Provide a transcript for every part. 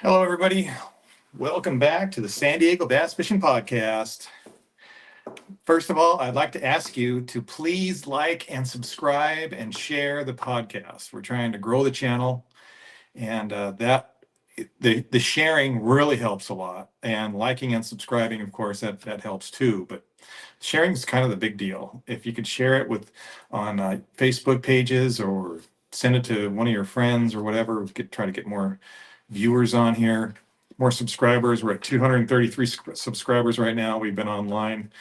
Hello, everybody. Welcome back to the San Diego Bass Fishing Podcast. First of all, I'd like to ask you to please like and subscribe and share the podcast. We're trying to grow the channel, and the sharing really helps a lot. And liking and subscribing, of course, that helps too. But sharing is kind of the big deal. If you could share it on Facebook pages or send it to one of your friends or whatever, we could try to get more viewers on here, more subscribers. We're at 233 subscribers right now. We've been online.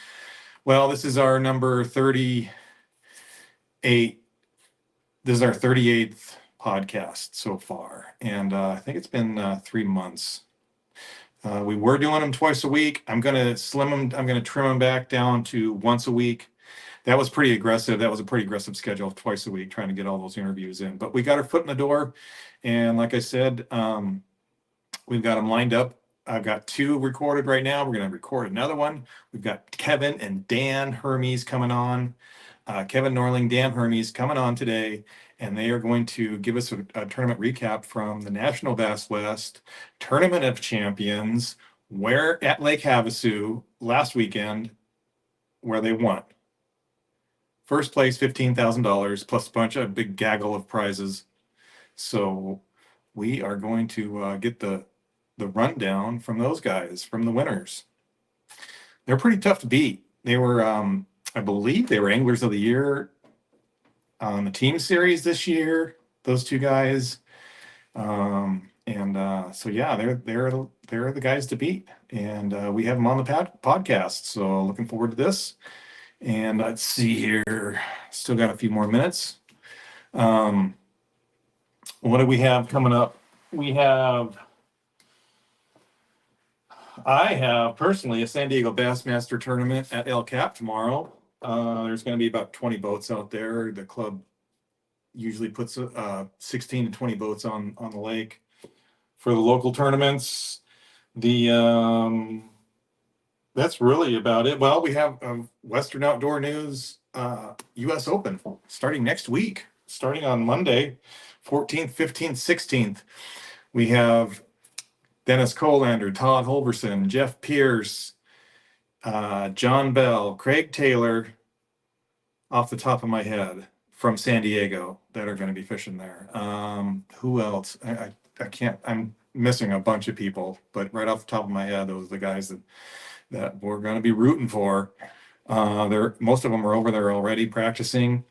Well, this is our number 38. This is our 38th podcast so far. And I think it's been 3 months. We were doing them twice a week. I'm going to trim them back down to once a week. That was pretty aggressive. That was a pretty aggressive schedule, twice a week, trying to get all those interviews in. But we got our foot in the door. And like I said, we've got them lined up. I've got 2 recorded right now. We're going to record another one. We've got Kevin and Dan Hermes coming on. Kevin Norling, Dan Hermes coming on today. And they are going to give us a tournament recap from the National Bass West Tournament of Champions, where at Lake Havasu last weekend, where they won. First place, $15,000 plus a bunch of big gaggle of prizes. So we are going to get the rundown from those guys, from the winners. They're pretty tough to beat. They were, I believe, they were Anglers of the Year on the team series this year. Those 2 guys, so yeah, they're the guys to beat, and we have them on the podcast. So looking forward to this. And let's see here. Still got a few more minutes. What do we have coming up? I have personally a San Diego Bassmaster tournament at El Cap tomorrow. There's going to be about 20 boats out there. The club usually puts 16 to 20 boats on the lake for the local tournaments. That's really about it. Well, we have Western Outdoor News U.S. Open starting next week, starting on Monday, 14th, 15th, 16th. We have Dennis Colander, Todd Holberson, Jeff Pierce, John Bell, Craig Taylor, off the top of my head, from San Diego, that are going to be fishing there. Who else? I can't, I'm missing a bunch of people, but right off the top of my head, those are the guys that we're going to be rooting for. Most of them are over there already practicing.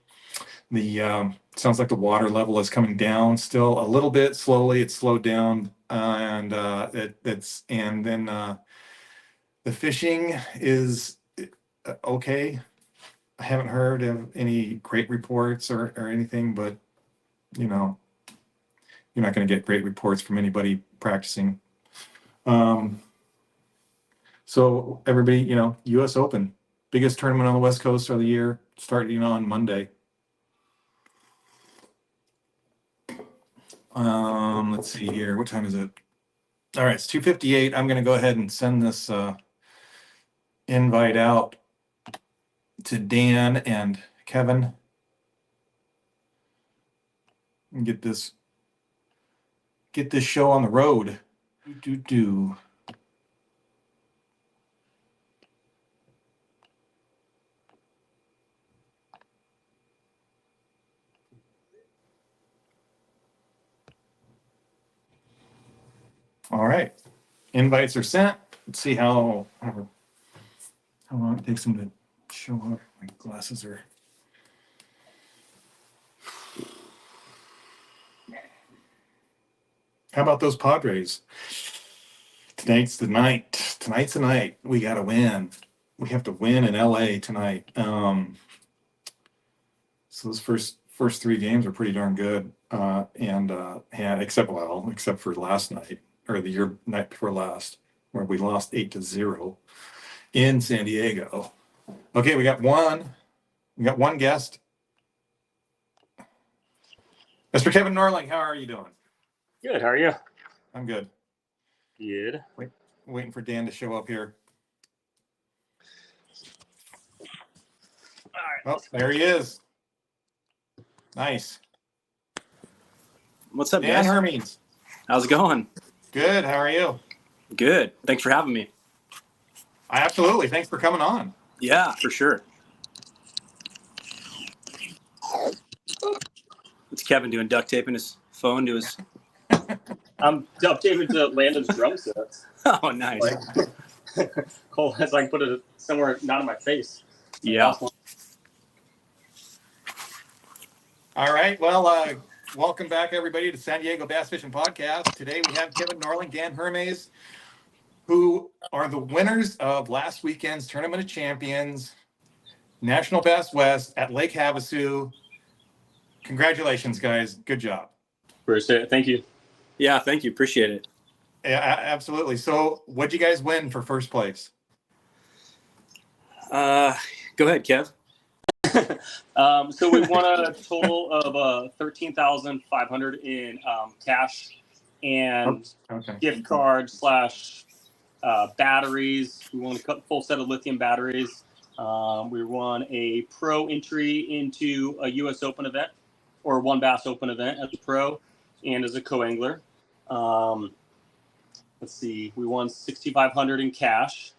Sounds like the water level is coming down still a little bit slowly. It's slowed down, the fishing is okay. I haven't heard of any great reports or anything, but you're not going to get great reports from anybody practicing. So everybody, U.S. Open, biggest tournament on the West Coast of the year, starting on Monday. Let's see here. What time is it? All right, it's 2:58. I'm going to go ahead and send this invite out to Dan and Kevin and get this show on the road. All right, invites are sent. Let's see how long it takes them to show up. My glasses are. How about those Padres? Tonight's the night. We got to win. We have to win in LA tonight. So those first 3 games are pretty darn good. Except for last night, or the night before last, where we lost 8-0 in San Diego. Okay, we got one guest. Mr. Kevin Norling, how are you doing? Good. How are you? I'm good. Good. Waiting for Dan to show up here. All right. Oh, there he is. Nice. What's up, Dan guys? Hermes. How's it going? Good. How are you? Good. Thanks for having me. Absolutely. Thanks for coming on. Yeah, for sure. It's Kevin doing duct taping his phone to his. I'm duct taping to Landon's drum sets. Oh, nice. Cool. So I can put it somewhere not in my face. Yeah. All right. Well, welcome back, everybody, to San Diego Bass Fishing Podcast. Today we have Kevin Norling, Dan Hermes, who are the winners of last weekend's Tournament of Champions, National Bass West at Lake Havasu. Congratulations, guys. Good job. Appreciate it. Thank you. Yeah, thank you. Appreciate it. Yeah, absolutely. So what'd you guys win for first place? Go ahead, Kev. So we won a total of $13,500 in cash and gift card / batteries. We won a full set of lithium batteries. We won a pro entry into a U.S. Open event or one Bass Open event as a pro and as a co-angler. Let's see. We won $6,500 in cash.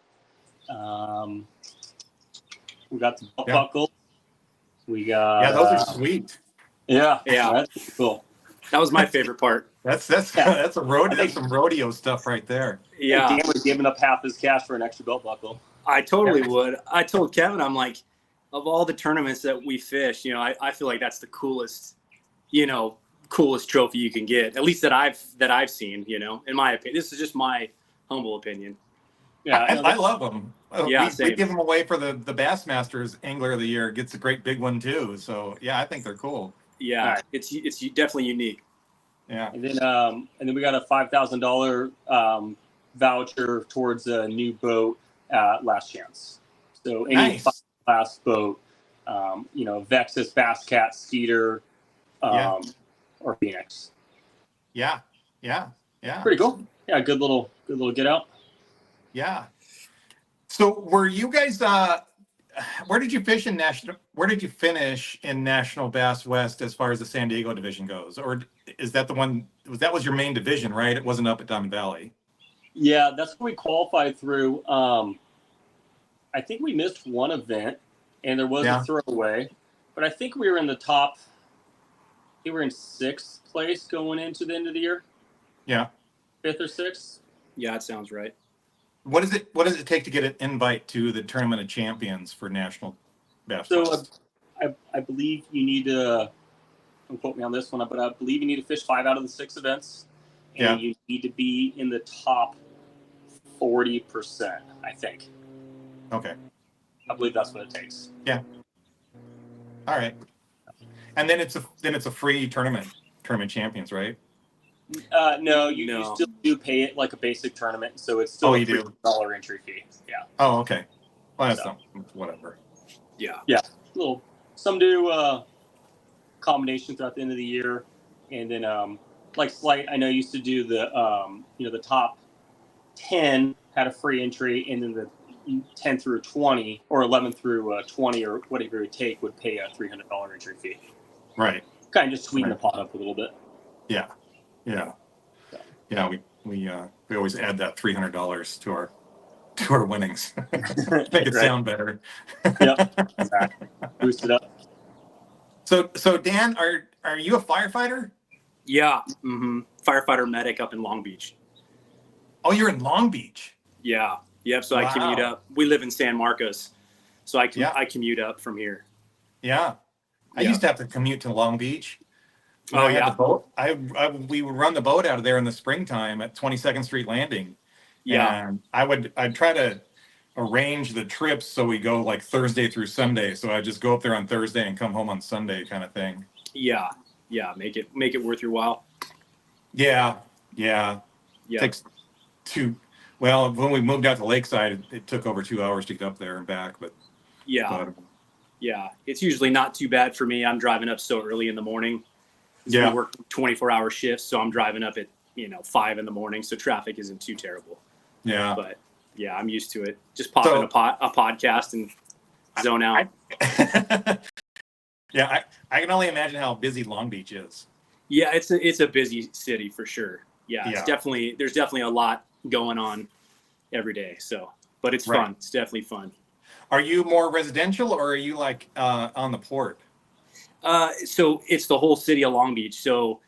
We got the belt buckle. We got those are sweet. Yeah, that's cool. That was my favorite part. That's a rodeo. That's some rodeo stuff right there. Yeah, Dan was giving up half his cash for an extra belt buckle. I totally would. I told Kevin, I'm like, of all the tournaments that we fish, I feel like that's the coolest, coolest trophy you can get. At least that I've seen. In my opinion, this is just my humble opinion. Yeah, I love them. Yeah, we give them away for the Bassmasters Angler of the Year. Gets a great big one too. So yeah, I think they're cool. Yeah, right. It's definitely unique. Yeah, and then we got a $5,000 voucher towards a new boat Last Chance. So any class boat, Vexus, Bass Cat, Skeeter, or Phoenix. Yeah. Pretty cool. Yeah, good little get out. Yeah. So were you guys where did you finish in National Bass West as far as the San Diego division goes? Or is that that was your main division, right? It wasn't up at Diamond Valley. Yeah, that's what we qualified through. I think we missed one event and there was a throwaway, but I think we were in the top. We were in 6th place going into the end of the year. Yeah. 5th or 6th. Yeah, that sounds right. What does it take to get an invite to the Tournament of Champions for National Bass West? So I believe you need to, don't quote me on this one, but I believe you need to fish 5 out of the 6 events. And you need to be in the top 40%, I think. Okay. I believe that's what it takes. Yeah. All right. And then it's a free tournament champions, right? No, you still do pay it like a basic tournament, so it's still a $3 entry fee. Yeah. Oh, okay. Well, that's whatever. Yeah. Yeah. Some do combinations throughout the end of the year, and then like Slight, I know used to do the the top 10 had a free entry, and then the 10 through 20 or 11 through 20 or whatever you take would pay a $300 entry fee. Right. Kind of just sweeten the pot up a little bit. Yeah. We always add that $300 to our winnings. Make it sound better. Yep. Exactly. Boost it up. So Dan, are you a firefighter? Yeah. Mm-hmm. Firefighter medic up in Long Beach. Oh, you're in Long Beach. Yeah. Yep. So I commute up. We live in San Marcos, so I commute up from here. Yeah. I used to have to commute to Long Beach. Oh, I had the boat. We would run the boat out of there in the springtime at 22nd Street Landing. Yeah. And I'd try to arrange the trips so we go like Thursday through Sunday. So I just go up there on Thursday and come home on Sunday kind of thing. Yeah. Yeah. Make it worth your while. Yeah. It takes when we moved out to Lakeside, it took over 2 hours to get up there and back, but yeah. It's usually not too bad for me. I'm driving up so early in the morning. Yeah. We work 24-hour shifts, so I'm driving up at 5 in the morning, so traffic isn't too terrible. Yeah. But yeah, I'm used to it. Just pop in a podcast and zone out. I can only imagine how busy Long Beach is. Yeah, it's a busy city for sure. yeah, there's definitely a lot going on every day. So, but it's fun. It's definitely fun. Are you more residential, or are you like on the port? So it's the whole city of Long Beach. So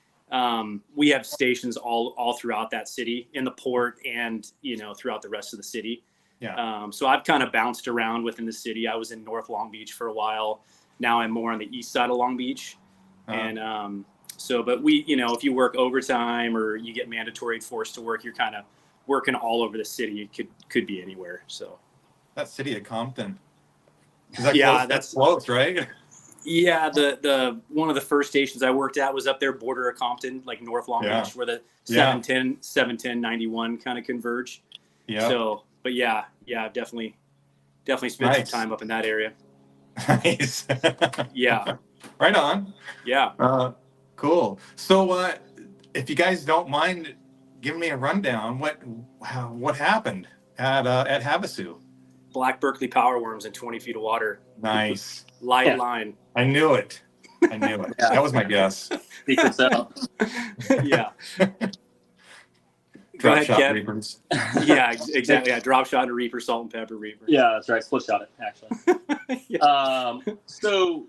we have stations all throughout that city, in the port, and throughout the rest of the city. Yeah. So I've kind of bounced around within the city. I was in North Long Beach for a while. Now I'm more on the east side of Long Beach. And but we, if you work overtime or you get mandatory forced to work, you're kind of working all over the city. It could be anywhere. So that city of Compton. That's close, right? Yeah, the one of the first stations I worked at was up there, border of Compton, like North Long Beach, where the 710, 91 kind of converge. Yeah. So, but yeah, definitely spent some time up in that area. Nice. Yeah. Right on. Yeah. Cool. So, if you guys don't mind giving me a rundown, what happened at Havasu? Black Berkeley power worms in 20 feet of water. Nice. Light line. I knew it. That was my guess. Secrets out. Yeah. Drop shot reapers. Yeah, exactly. Yeah, drop shot and reaper, salt and pepper reaper. Yeah, that's right. Split shot it, actually. Yeah. So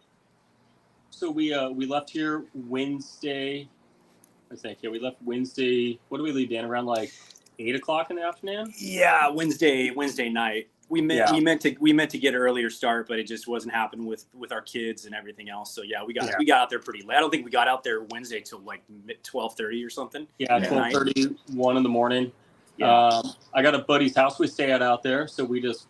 we left here Wednesday. I think we left Wednesday. What do we leave, Dan? Around like 8:00 in the afternoon. Yeah, Wednesday night. We meant to get an earlier start, but it just wasn't happening with our kids and everything else. So we got out there pretty late. I don't think we got out there Wednesday till like 12:30 or something. Yeah, 12:30, 1 in the morning. Yeah. I got a buddy's house we stay at out there, so we just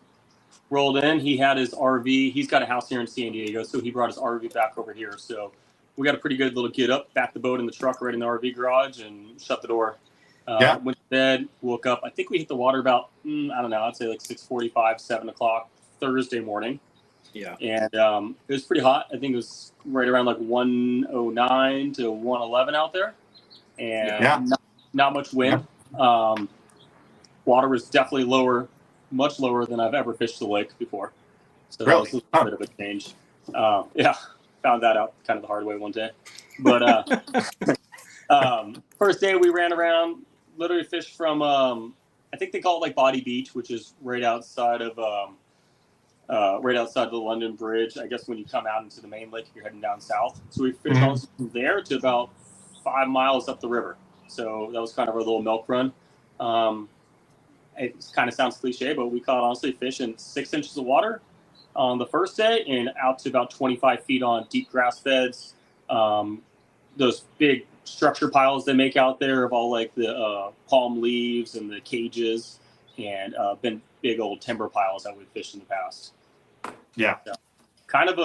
rolled in. He had his RV. He's got a house here in San Diego, so he brought his RV back over here. So we got a pretty good little get up, back the boat in the truck right in the RV garage, and shut the door. Went to bed, woke up. I think we hit the water about, I don't know, I'd say like 6:45, 7:00 Thursday morning. Yeah. And it was pretty hot. I think it was right around like 109 to 111 out there. And not much wind. Yeah. Water was definitely lower, much lower than I've ever fished the lake before. So that was a bit of a change. Found that out kind of the hard way one day. But first day we ran around, literally fished from I think they call it like Body Beach, which is right outside of the London Bridge. I guess when you come out into the main lake, you're heading down south. So we fished from there to about 5 miles up the river. So that was kind of our little milk run. It kind of sounds cliche, but we caught honestly fish in 6 inches of water on the first day and out to about 25 feet on deep grass beds. Those big structure piles they make out there of all like the palm leaves and the cages, and been big old timber piles that we've fished in the past. Yeah. So, kind of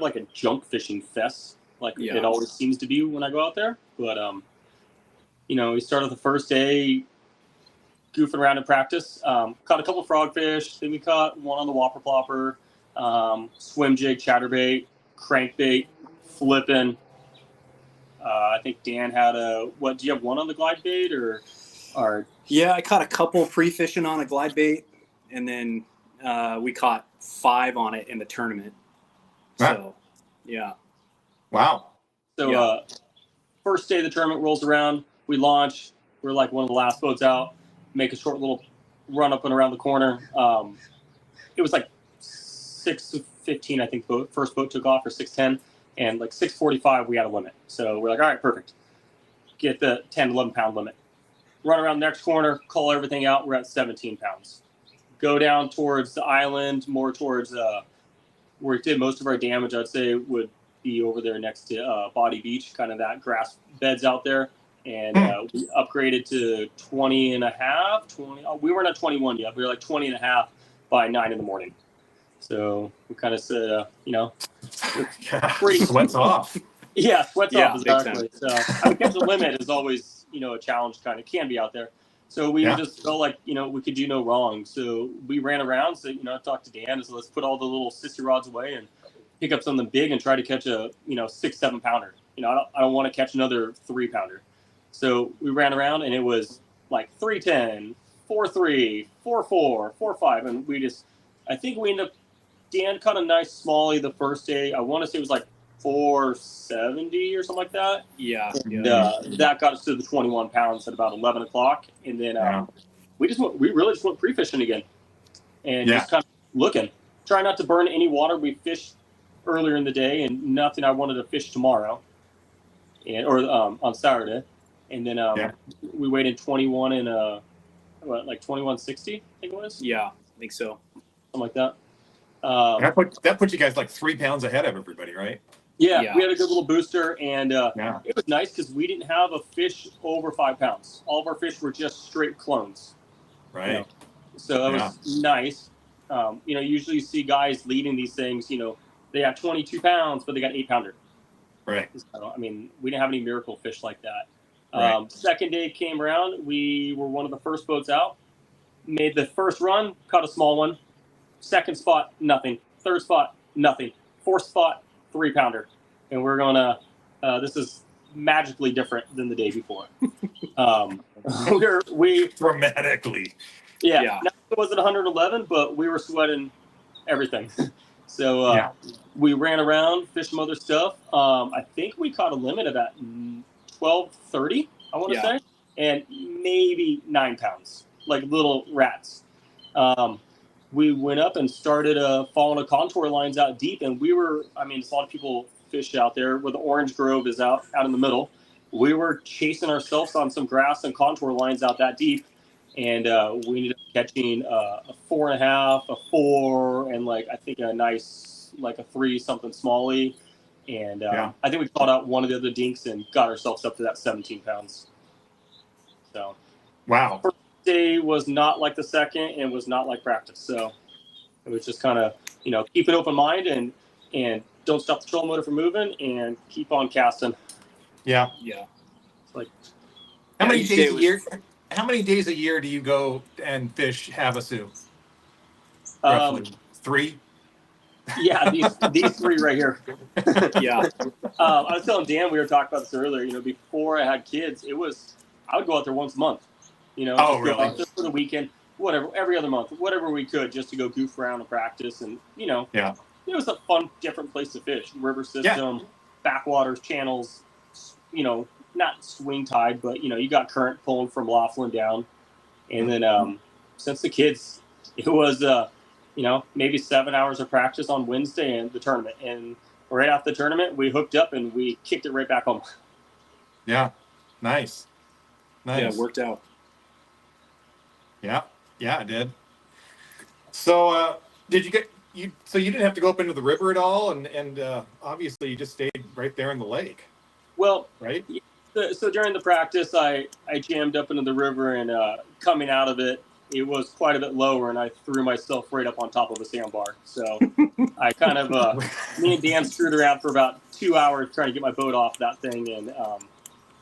like a junk fishing fest, like it always seems to be when I go out there. But we started the first day goofing around in practice. Caught a couple frogfish. Then we caught one on the whopper plopper, swim jig, chatterbait, crankbait, flipping. I think Dan had do you have one on the glide bait or? Yeah, I caught a couple pre-fishing on a glide bait, and then we caught 5 on it in the tournament. So, yeah. Wow. So, first day of the tournament rolls around. We launch. We're like one of the last boats out. Make a short little run up and around the corner. It was like 6:15, I think. First boat took off, or 6:10. And like 6:45, we had a limit. So we're like, all right, perfect. Get the 10, 11 pound limit. Run around the next corner, call everything out. We're at 17 pounds. Go down towards the island, more towards where it did most of our damage, I'd say would be over there next to Body Beach, kind of that grass beds out there. And we upgraded to 20 and a half. We weren't at 21 yet. We were like 20 and a half by 9 in the morning. So we kind of said, sweats off. Yeah, sweats off, exactly. So catch the limit is always, a challenge, kind of can be out there. So we just felt like, we could do no wrong. So we ran around, so, I talked to Dan, so let's put all the little sissy rods away and pick up something big and try to catch a, 6-7 pounder. I don't want to catch another 3 pounder. So we ran around and it was like 310, 4.3, 4.4, 4.5. And I think we ended up, Dan caught a nice smallie the first day. I want to say it was like 470 or something like that. Yeah. And, that got us to the 21 pounds at about 11 o'clock. And then we really just went pre-fishing again and just kind of looking. Try not to burn any water. We fished earlier in the day and nothing I wanted to fish tomorrow or on Saturday. And then we weighed in 21 and like 2160, I think it was. Yeah, I think so. Something like that. That put you guys like 3 pounds ahead of everybody, right? Yeah, we had a good little booster, and it was nice because we didn't have a fish over 5 pounds. All of our fish were just straight clones. Right. You know? So that was nice. Usually you see guys leading these things, they got 22 pounds, but they got 8-pounder. Right. So, I mean, we didn't have any miracle fish like that. Right. Second day came around. We were one of the first boats out. Made the first run, caught a small one. Second spot, nothing. Third spot, nothing. Fourth spot, 3-pounder. And we're going to, this is magically different than the day before. we Dramatically. Yeah. Now, it wasn't 111, but we were sweating everything. So we ran around, fished some other stuff. I think we caught a limit of about 1230, I want to say, and maybe 9 pounds, like little rats. We went up and started following the contour lines out deep, and we were, there's a lot of people fish out there where the orange grove is out in the middle. We were chasing ourselves on some grass and contour lines out that deep, and we ended up catching a 4.5, a 4, and I think a nice, a 3 something smallie. And I think we caught out one of the other dinks and got ourselves up to that 17 pounds. So, wow. First day was not like the second and was not like practice. So it was just kind of, keep an open mind and don't stop the trolling motor from moving and keep on casting. Yeah. Yeah. How many days a year? How many days a year do you go and fish Havasu? Roughly 3. Yeah, these 3 right here. Yeah. I was telling Dan, we were talking about this earlier. Before I had kids, I would go out there once a month. Really? Go out there for the weekend, whatever, every other month, whatever we could, just to go goof around and practice. And it was a fun, different place to fish. River system, backwaters, channels. Not swing tide, but you got current pulling from Laughlin down. And then since the kids, it was maybe 7 hours of practice on Wednesday and the tournament. And right after the tournament, we hooked up and we kicked it right back home. Yeah. Nice. Yeah, it worked out. Yeah, it did. So did you get so you didn't have to go up into the river at all, and obviously you just stayed right there in the lake. Well, right. So during the practice, I jammed up into the river, and coming out of it, it was quite a bit lower, and I threw myself right up on top of a sandbar. So I kind of, me and Dan screwed around for about 2 hours trying to get my boat off that thing. And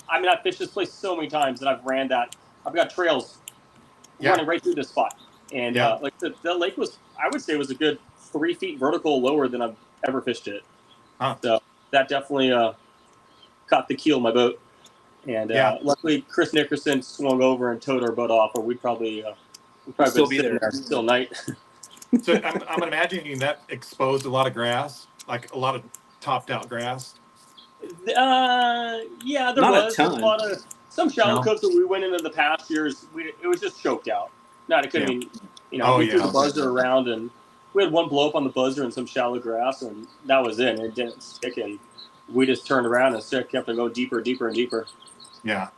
I've fished this place so many times that I've ran that. I've got trails running right through this spot. And the lake was, I would say, was a good 3 feet vertical lower than I've ever fished it. Huh. So that definitely caught the keel of my boat. And luckily, Chris Nickerson swung over and towed our boat off, or we'd probably still be there till night. So I'm imagining that exposed a lot of grass, like a lot of topped out grass. Yeah, there Not was a ton. a lot of some shallow coves that we went into the past years. It was just choked out. Not it could mean, we threw the buzzer around, and we had one blow up on the buzzer in some shallow grass, and that was it. And it didn't stick, and we just turned around and kept on going deeper, deeper, and deeper. Yeah.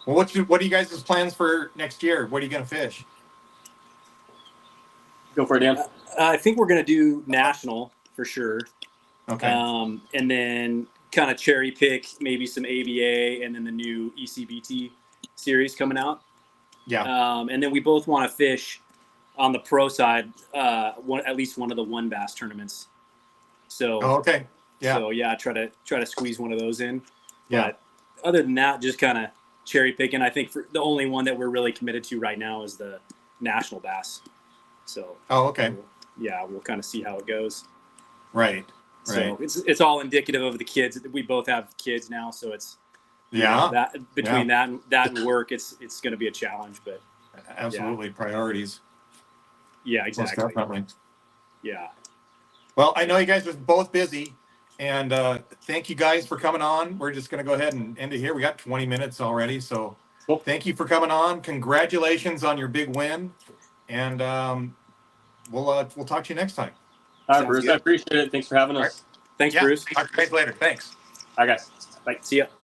Well, what are you guys' plans for next year? What are you going to fish? Go for it, Dan. I think we're going to do national for sure. Okay. And then kind of cherry pick maybe some ABA and then the new ECBT series coming out. Yeah. And then we both want to fish on the pro side, at least one of the one bass tournaments. So. Oh, okay. Yeah. So try to squeeze one of those in. Yeah. But other than that, just kind of cherry picking. I think the only one that we're really committed to right now is the national bass. So. Oh, okay. We'll kind of see how it goes. Right. So it's all indicative of the kids. We both have kids now, so it's that between that and work, it's going to be a challenge. But absolutely priorities. Yeah, exactly. Most definitely. Yeah. Well, I know you guys are both busy, and thank you guys for coming on. We're just going to go ahead and end it here. We got 20 minutes already, so Cool. Thank you for coming on. Congratulations on your big win, and we'll talk to you next time. All right, Sounds Bruce. good. I appreciate it. Thanks for having us. All right. Thanks, Yeah, Bruce. talk to you guys later. Thanks. All right, guys. Bye. See ya.